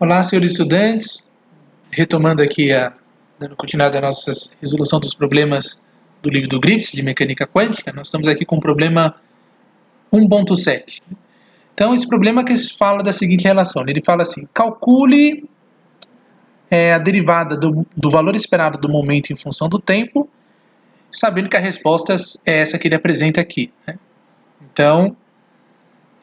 Olá, senhores estudantes. Retomando aqui, dando continuidade à nossa resolução dos problemas do livro do Griffith, de mecânica quântica, nós estamos aqui com o problema 1.7. Então, esse problema que fala da seguinte relação. Ele fala assim, calcule a derivada do valor esperado do momento em função do tempo, sabendo que a resposta é essa que ele apresenta aqui, né? Então,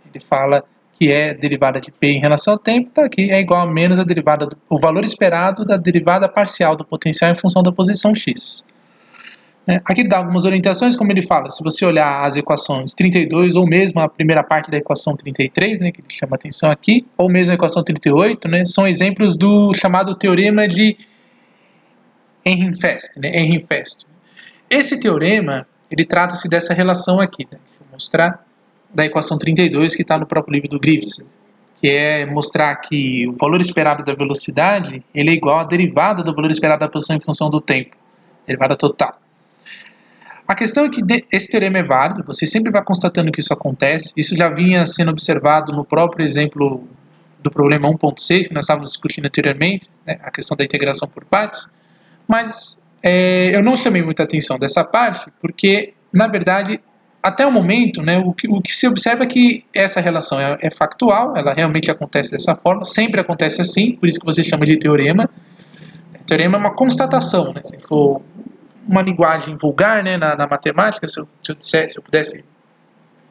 ele fala que é derivada de P em relação ao tempo, tá aqui, é igual a menos a derivada o valor esperado da derivada parcial do potencial em função da posição x. Aqui ele dá algumas orientações, como ele fala, se você olhar as equações 32, ou mesmo a primeira parte da equação 33, né, que ele chama atenção aqui, ou mesmo a equação 38, né, são exemplos do chamado teorema de Ehrenfest, né, Ehrenfest. Esse teorema, ele trata-se dessa relação aqui, né, vou mostrar, da equação 32, que está no próprio livro do Griffith, que é mostrar que o valor esperado da velocidade ele é igual à derivada do valor esperado da posição em função do tempo, derivada total. A questão é que esse teorema é válido, você sempre vai constatando que isso acontece, isso já vinha sendo observado no próprio exemplo do problema 1.6, que nós estávamos discutindo anteriormente, né, a questão da integração por partes, mas eu não chamei muita atenção dessa parte, porque, na verdade, até o momento, né, o que se observa é que essa relação é factual, ela realmente acontece dessa forma, sempre acontece assim, por isso que você chama de teorema. O teorema é uma constatação, né, se for uma linguagem vulgar, né, na matemática, se eu pudesse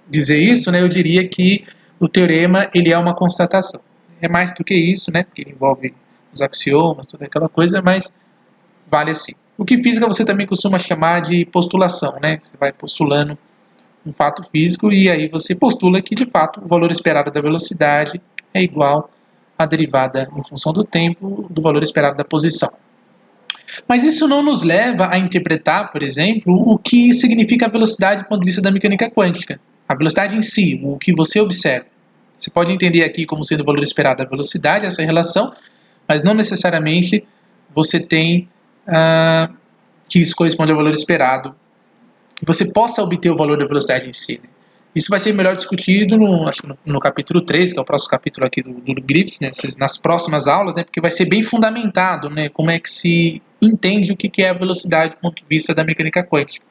dizer isso, né, eu diria que o teorema ele é uma constatação. É mais do que isso, né, porque ele envolve os axiomas, toda aquela coisa, mas vale assim. O que física você também costuma chamar de postulação, né? Você vai postulando um fato físico e aí você postula que, de fato, o valor esperado da velocidade é igual à derivada em função do tempo do valor esperado da posição. Mas isso não nos leva a interpretar, por exemplo, o que significa a velocidade do ponto de vista da mecânica quântica. A velocidade em si, o que você observa. Você pode entender aqui como sendo o valor esperado da velocidade, essa relação, mas não necessariamente você tem que isso corresponde ao valor esperado, que você possa obter o valor da velocidade em si. Né? Isso vai ser melhor discutido no capítulo 3, que é o próximo capítulo aqui do Griffith, né? Nas próximas aulas, né? Porque vai ser bem fundamentado, né? Como é que se entende o que é a velocidade do ponto de vista da mecânica quântica.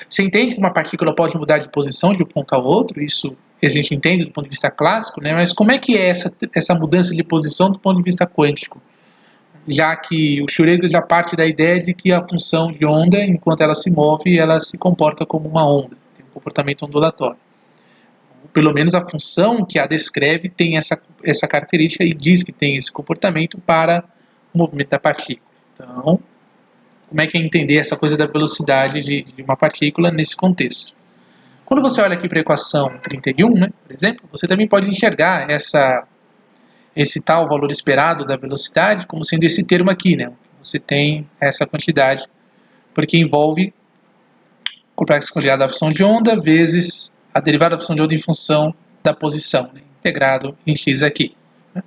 Você entende que uma partícula pode mudar de posição de um ponto ao outro, isso a gente entende do ponto de vista clássico, né? Mas como é que é essa mudança de posição do ponto de vista quântico? Já que o Schrödinger já parte da ideia de que a função de onda, enquanto ela se move, ela se comporta como uma onda, tem um comportamento ondulatório. Pelo menos a função que a descreve tem essa característica e diz que tem esse comportamento para o movimento da partícula. Então, como é que é entender essa coisa da velocidade de uma partícula nesse contexto? Quando você olha aqui para a equação 31, né, por exemplo, você também pode enxergar esse tal valor esperado da velocidade como sendo esse termo aqui, né? Você tem essa quantidade, porque envolve o complexo conjugado da função de onda vezes a derivada da função de onda em função da posição, né? Integrado em x aqui, né?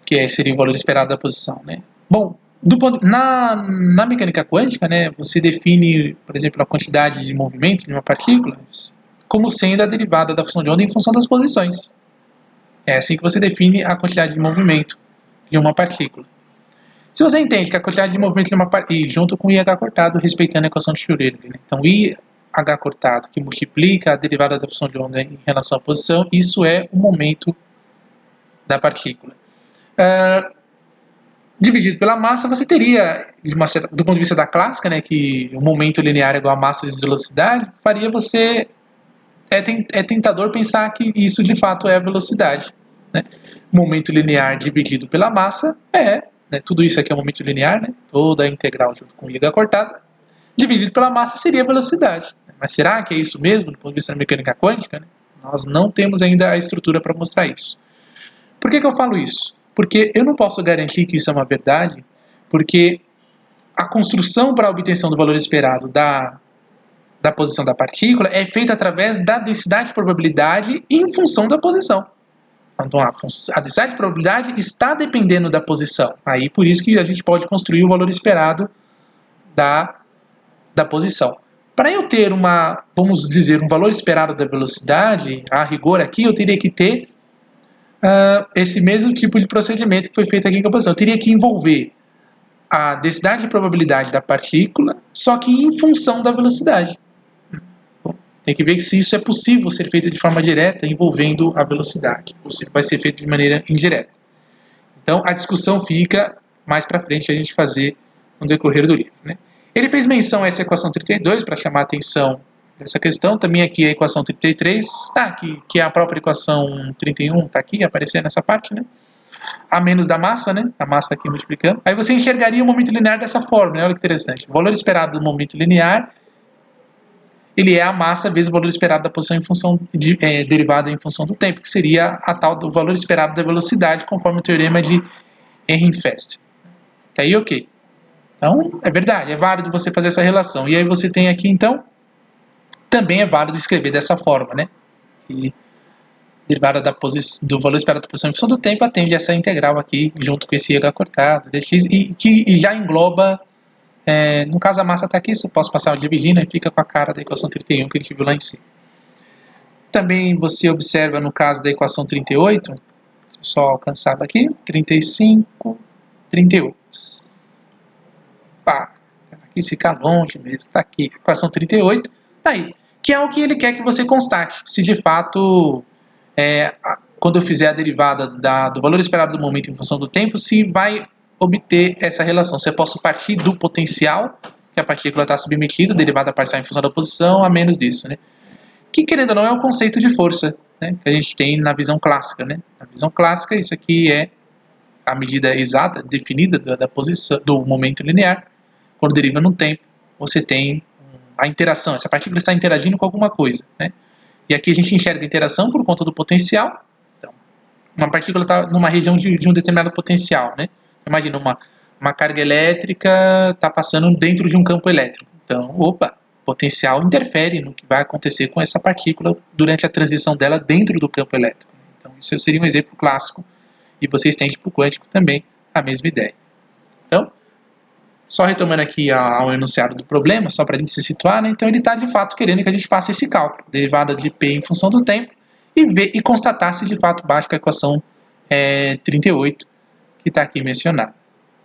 Que seria o valor esperado da posição, né? Bom, na mecânica quântica, né, você define, por exemplo, a quantidade de movimento de uma partícula como sendo a derivada da função de onda em função das posições. É assim que você define a quantidade de movimento de uma partícula. Se você entende que a quantidade de movimento de uma partícula, junto com IH cortado, respeitando a equação de Schrödinger, né? Então, IH cortado, que multiplica a derivada da função de onda em relação à posição, isso é o momento da partícula. Dividido pela massa, você teria, do ponto de vista da clássica, né, que o momento linear é igual a massa vezes velocidade, faria você... É tentador pensar que isso de fato é a velocidade. Né? Momento linear dividido pela massa né, tudo isso aqui é momento linear, né? Toda a integral junto com IH cortada, dividido pela massa seria a velocidade. Mas será que é isso mesmo do ponto de vista da mecânica quântica? Né? Nós não temos ainda a estrutura para mostrar isso. Por que eu falo isso? Porque eu não posso garantir que isso é uma verdade, porque a construção para a obtenção do valor esperado da posição da partícula é feita através da densidade de probabilidade em função da posição. Então, a densidade de probabilidade está dependendo da posição. Aí, por isso que a gente pode construir o valor esperado da posição. Para eu ter vamos dizer, um valor esperado da velocidade, a rigor aqui, eu teria que ter esse mesmo tipo de procedimento que foi feito aqui em composição. Eu teria que envolver a densidade e probabilidade da partícula, só que em função da velocidade. Tem que ver se isso é possível ser feito de forma direta envolvendo a velocidade, ou se vai ser feito de maneira indireta. Então, a discussão fica mais para frente a gente fazer no decorrer do livro, né? Ele fez menção a essa equação 32 para chamar a atenção dessa questão. Também aqui a equação 33, que é a própria equação 31, está aqui, aparecendo nessa parte, né? A menos da massa, né? A massa aqui multiplicando. Aí você enxergaria o momento linear dessa forma, né? Olha que interessante. O valor esperado do momento linear, ele é a massa vezes o valor esperado da posição em função derivada em função do tempo, que seria a tal do valor esperado da velocidade, conforme o teorema de Ehrenfest. Tá aí, ok. Então, é verdade, é válido você fazer essa relação. E aí você tem aqui, então, também é válido escrever dessa forma, né? E derivada do valor esperado da posição em função do tempo atende essa integral aqui, junto com esse h cortado, dx, e já engloba, no caso a massa está aqui, se eu posso passar dividindo, e fica com a cara da equação 31 que a gente viu lá em cima. Também você observa no caso da equação 38, só alcançava aqui, 35, 38. Pá, aqui fica longe mesmo, está aqui, equação 38, tá aí. Que é o que ele quer que você constate, se de fato, quando eu fizer a derivada do valor esperado do momento em função do tempo, se vai obter essa relação. Se eu posso partir do potencial que a partícula está submetida, derivada parcial em função da posição, a menos disso, né? Que, querendo ou não, é o conceito de força, né, que a gente tem na visão clássica, né? Na visão clássica, isso aqui é a medida exata, definida da posição, do momento linear. Quando deriva no tempo, você tem a interação. Essa partícula está interagindo com alguma coisa, né? E aqui a gente enxerga a interação por conta do potencial. Então, uma partícula está numa região de um determinado potencial, né? Imagina, uma carga elétrica está passando dentro de um campo elétrico. Então, potencial interfere no que vai acontecer com essa partícula durante a transição dela dentro do campo elétrico. Então, isso seria um exemplo clássico. E você estende para o quântico também a mesma ideia. Então, só retomando aqui ao enunciado do problema, só para a gente se situar, né? Então ele está de fato querendo que a gente faça esse cálculo, derivada de P em função do tempo, e constatar se de fato bate com a equação 38, que está aqui mencionada.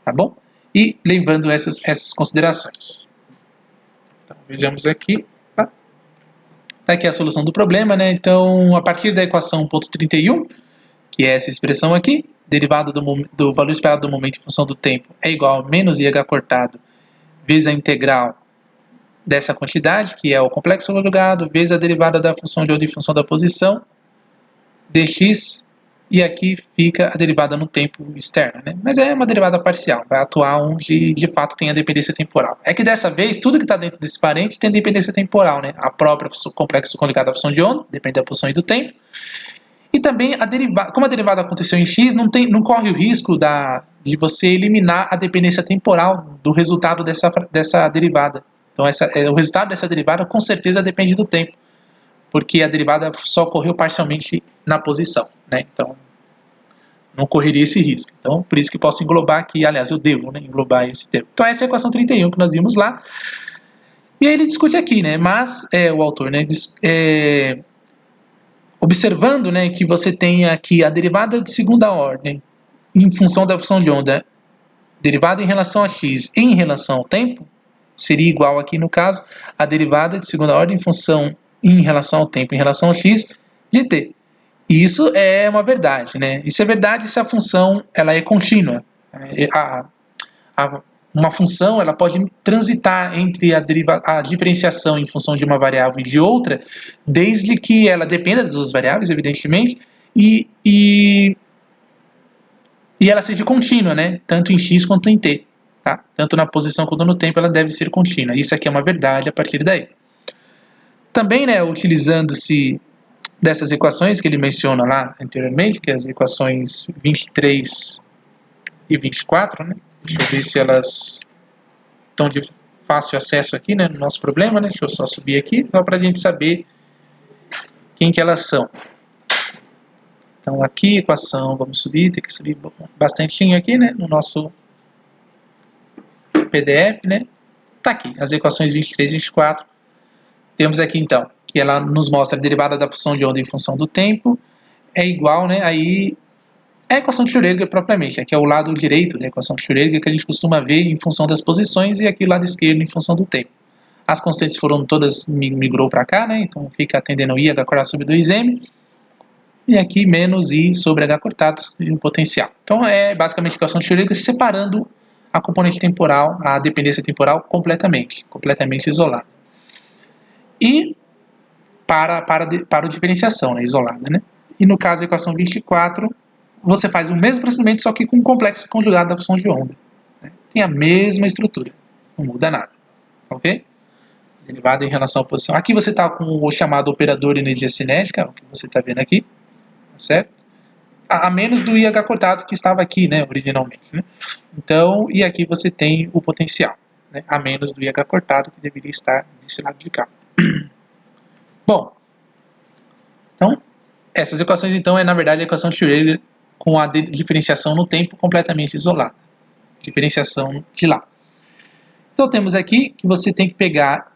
Tá bom? E lembrando essas considerações. Então, vejamos aqui. Tá aqui a solução do problema, né? Então, a partir da equação 1.31, que é essa expressão aqui, derivada do valor esperado do momento em função do tempo é igual a menos IH cortado vezes a integral dessa quantidade, que é o complexo conjugado, vezes a derivada da função de onda em função da posição, dx, e aqui fica a derivada no tempo externo, né? Mas é uma derivada parcial, vai atuar onde de fato tem a dependência temporal. É que dessa vez, tudo que está dentro desses parênteses tem dependência temporal, né? A própria complexo conjugado da função de onda, depende da posição e do tempo. E também, como a derivada aconteceu em x, não corre o risco de você eliminar a dependência temporal do resultado dessa derivada. Então, o resultado dessa derivada com certeza depende do tempo, porque a derivada só ocorreu parcialmente na posição, né? Então, não correria esse risco. Então, por isso que posso englobar aqui, aliás, eu devo, né, englobar esse termo. Então, essa é a equação 31 que nós vimos lá. E aí ele discute aqui, né? Mas, o autor, né, observando, né, que você tem aqui a derivada de segunda ordem em função da função de onda derivada em relação a x e em relação ao tempo, seria igual aqui no caso a derivada de segunda ordem em relação ao tempo em relação a x de t. E isso é uma verdade, né? Isso é verdade se a função ela é contínua. Uma função ela pode transitar entre a diferenciação em função de uma variável e de outra, desde que ela dependa das duas variáveis, evidentemente, e ela seja contínua, né? Tanto em x quanto em t. Tá? Tanto na posição quanto no tempo ela deve ser contínua. Isso aqui é uma verdade a partir daí. Também, né, utilizando-se dessas equações que ele menciona lá anteriormente, que é as equações 23 e 24, né? Deixa eu ver se elas estão de fácil acesso aqui, né, no nosso problema, né? Deixa eu só subir aqui, só para a gente saber quem que elas são. Então aqui, equação, vamos subir, tem que subir bastante aqui, né, no nosso PDF, né? Tá aqui, as equações 23 e 24. Temos aqui então, que ela nos mostra a derivada da função de onda em função do tempo, é igual, né, aí é a equação de Schrödinger propriamente. Aqui é o lado direito da equação de Schrödinger que a gente costuma ver em função das posições e aqui o lado esquerdo em função do tempo. As constantes foram todas, migrou para cá, né? Então fica atendendo I h cortado sobre 2m. E aqui menos I sobre h cortado e o potencial. Então é basicamente a equação de Schrödinger separando a componente temporal, a dependência temporal completamente isolada. E para a diferenciação, né, isolada, né? E no caso da equação 24, você faz o mesmo procedimento, só que com um complexo conjugado da função de onda. Né? Tem a mesma estrutura, não muda nada, ok? Derivada em relação à posição. Aqui você está com o chamado operador de energia cinética, o que você está vendo aqui, tá certo? A menos do IH cortado que estava aqui, né, originalmente. Né? Então, e aqui você tem o potencial, né, a menos do IH cortado que deveria estar nesse lado de cá. Bom, então, essas equações, então, é na verdade a equação de Schrödinger com a diferenciação no tempo completamente isolada. Diferenciação de lá. Então, temos aqui que você tem que pegar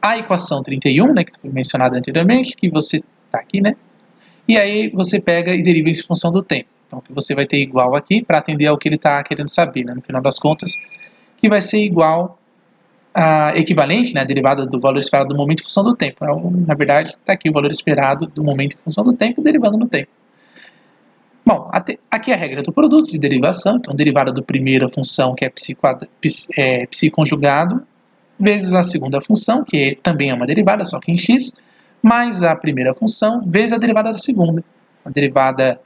a equação 31, né, que foi mencionada anteriormente, que você está aqui, né? E aí você pega e deriva isso em função do tempo. Então, que você vai ter igual aqui, para atender ao que ele está querendo saber, né, no final das contas, que vai ser igual a equivalente, né, a derivada do valor esperado do momento em função do tempo. Na verdade, está aqui o valor esperado do momento em função do tempo, derivando no tempo. Bom, aqui é a regra do produto de derivação, então derivada da primeira função, que é psi conjugado, vezes a segunda função, que também é uma derivada, só que em x, mais a primeira função, vezes a derivada da segunda. A derivada...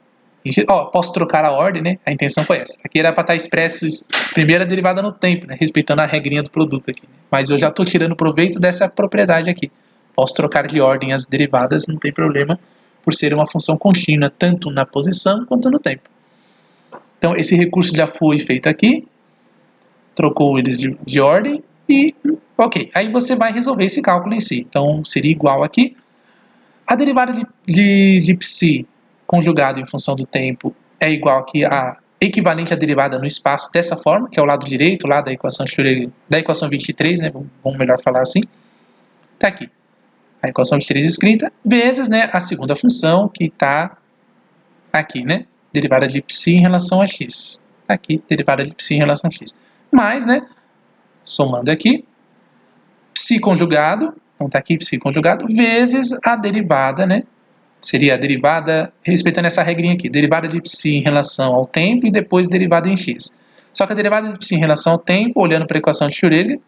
posso trocar a ordem, né? A intenção foi essa. Aqui era para estar expresso primeira derivada no tempo, né? Respeitando a regrinha do produto aqui. Mas eu já estou tirando proveito dessa propriedade aqui. Posso trocar de ordem as derivadas, não tem problema, por ser uma função contínua, tanto na posição quanto no tempo. Então, esse recurso já foi feito aqui. Trocou eles de ordem e... ok, aí você vai resolver esse cálculo em si. Então, seria igual aqui. A derivada de psi conjugado em função do tempo é igual aqui a equivalente à derivada no espaço dessa forma, que é o lado direito lá da equação Schrödinger, da equação 23, né? Vamos melhor falar assim. Está aqui. A equação 23 escrita, vezes, né, a segunda função que está aqui, né? Derivada de psi em relação a x. Está aqui, derivada de psi em relação a x. Mais, né? Somando aqui, psi conjugado, então está aqui psi conjugado, vezes a derivada, né? Seria a derivada, respeitando essa regrinha aqui, derivada de psi em relação ao tempo e depois derivada em x. Só que a derivada de psi em relação ao tempo, olhando para a equação de Schrödinger,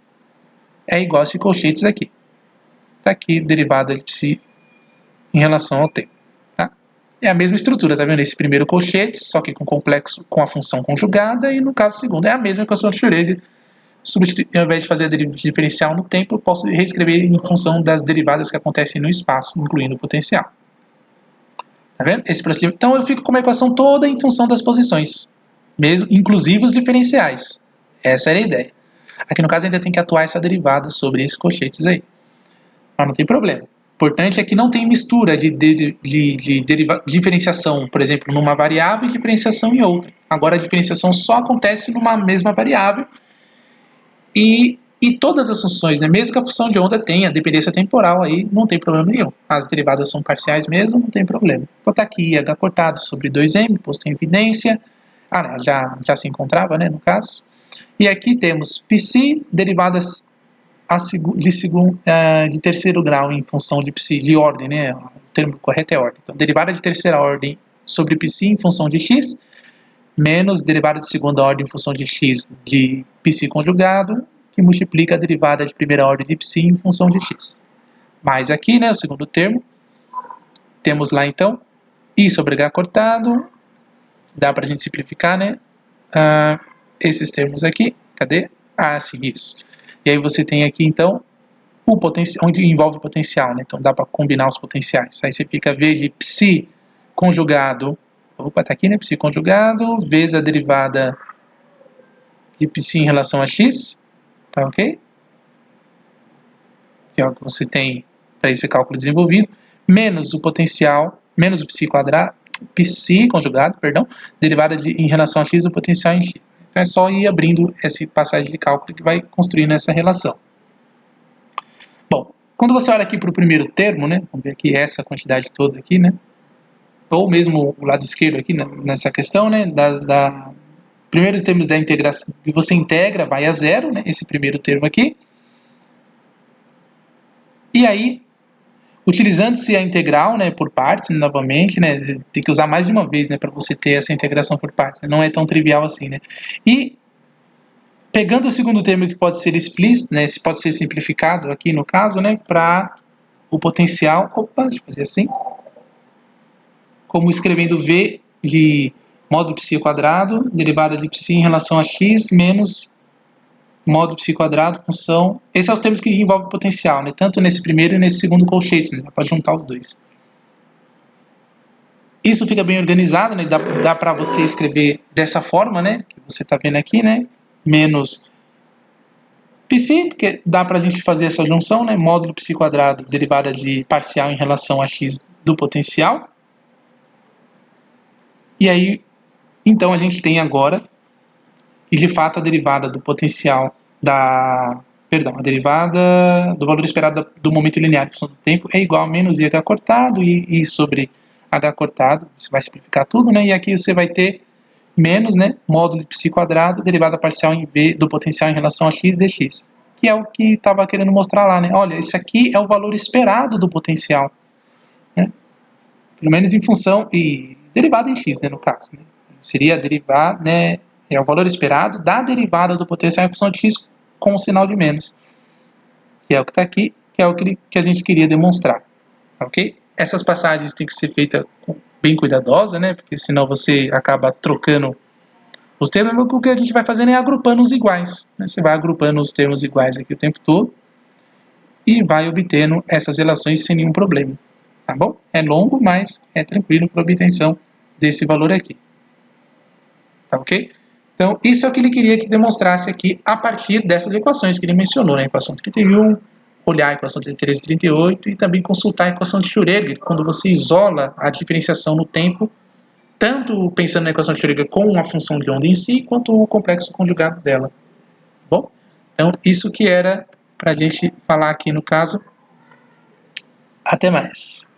é igual a esse colchetes aqui. Está aqui, derivada de psi em relação ao tempo. Tá? É a mesma estrutura, tá vendo? Esse primeiro colchetes, só que com complexo, com a função conjugada, e no caso segundo, é a mesma equação de Schrödinger. Ao invés de fazer a diferencial no tempo, eu posso reescrever em função das derivadas que acontecem no espaço, incluindo o potencial. Tá vendo? Então eu fico com uma equação toda em função das posições, mesmo, inclusive os diferenciais. Essa era a ideia. Aqui no caso ainda tem que atuar essa derivada sobre esses colchetes aí. Mas não tem problema. O importante é que não tem mistura de diferenciação, por exemplo, numa variável e diferenciação em outra. Agora a diferenciação só acontece numa mesma variável e todas as funções, né? Mesmo que a função de onda tenha dependência temporal, aí não tem problema nenhum. As derivadas são parciais mesmo, não tem problema. Então tá aqui h cortado sobre 2m, posto em evidência. Não, já se encontrava, né, no caso. E aqui temos psi derivadas de terceiro grau em função de psi, de ordem, né? O termo correto é ordem. Então, derivada de terceira ordem sobre psi em função de x, menos derivada de segunda ordem em função de x de psi conjugado, que multiplica a derivada de primeira ordem de psi em função de x. Mais aqui, né, o segundo termo, temos lá então i sobre h cortado, dá para a gente simplificar, né? Esses termos aqui, cadê? Sim, isso. E aí você tem aqui então o potencial, onde envolve o potencial, né? Então dá para combinar os potenciais. Aí você fica v de psi conjugado, tá aqui, né? Psi conjugado, vezes a derivada de psi em relação a x, tá ok? Que é o que você tem para esse cálculo desenvolvido, menos o potencial, menos o psi quadrado, psi conjugado, perdão, derivada em relação a x do potencial em x. Então é só ir abrindo essa passagem de cálculo que vai construindo essa relação. Bom, quando você olha aqui para o primeiro termo, né, vamos ver aqui essa quantidade toda aqui, né, ou mesmo o lado esquerdo aqui, né, nessa questão, né, primeiros termos da integração, que você integra, vai a zero, né, esse primeiro termo aqui. E aí, utilizando-se a integral, né, por partes, novamente, né, tem que usar mais de uma vez, né, para você ter essa integração por partes, né, não é tão trivial assim, né. E pegando o segundo termo que pode ser explícito, né, pode ser simplificado aqui no caso, né, para o potencial, deixa eu fazer assim, como escrevendo v de módulo psi quadrado, derivada de psi em relação a x, menos módulo psi quadrado, função... Esses são os termos que envolvem potencial, né? Tanto nesse primeiro e nesse segundo colchete, né? Dá para juntar os dois. Isso fica bem organizado, né? Dá para você escrever dessa forma, né? Que você está vendo aqui, né? Menos psi, porque dá para a gente fazer essa junção, né? Módulo psi quadrado, derivada de parcial em relação a x do potencial. E aí, então a gente tem agora que de fato a derivada do potencial a derivada do valor esperado do momento linear de função do tempo é igual a menos IH cortado e sobre H cortado, você vai simplificar tudo, né? E aqui você vai ter menos, né, módulo de psi quadrado, derivada parcial em V do potencial em relação a x dx, que é o que estava querendo mostrar lá, né? Olha, esse aqui é o valor esperado do potencial, né? Pelo menos em função e derivada em x, né, no caso, né? Seria derivar, né, é o valor esperado da derivada do potencial em função de x com o sinal de menos, que é o que está aqui, que é o que a gente queria demonstrar, ok? Essas passagens têm que ser feitas bem cuidadosa, né, porque senão você acaba trocando os termos. O que a gente vai fazendo é agrupando os iguais, né? Você vai agrupando os termos iguais aqui o tempo todo e vai obtendo essas relações sem nenhum problema, tá bom? É longo, mas é tranquilo para obtenção desse valor aqui, tá ok? Então, isso é o que ele queria que demonstrasse aqui a partir dessas equações que ele mencionou, né? A equação 31, olhar a equação 33 e 38 e também consultar a equação de Schrödinger, quando você isola a diferenciação no tempo, tanto pensando na equação de Schrödinger com a função de onda em si, quanto o complexo conjugado dela, tá bom? Então, isso que era para a gente falar aqui no caso. Até mais!